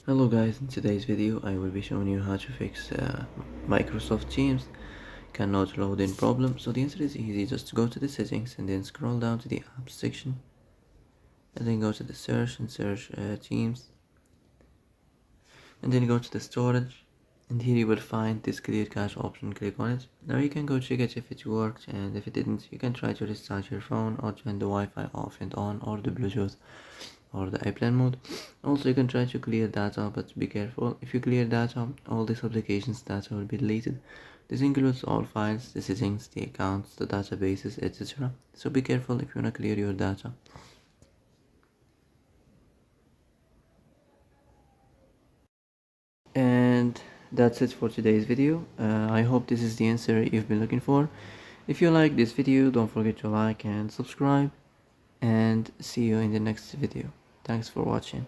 Hello guys, in today's video I will be showing you how to fix Microsoft Teams cannot load in problem. So the answer is easy, just go to the settings and then scroll down to the apps section and then go to the search and search Teams and then go to the storage, and here you will find this clear cache option. Click on it. Now you can go check it if it worked, and if it didn't you can try to restart your phone or turn the Wi-Fi off and on, or the Bluetooth or the airplane mode. Also you can try to clear data, but be careful. If you clear data, all these applications data will be deleted. This includes all files, the settings, the accounts, the databases, etc. So be careful if you wanna clear your data. And that's it for today's video. I hope this is the answer you've been looking for. If you like this video, don't forget to like and subscribe, and see you in the next video. Thanks for watching.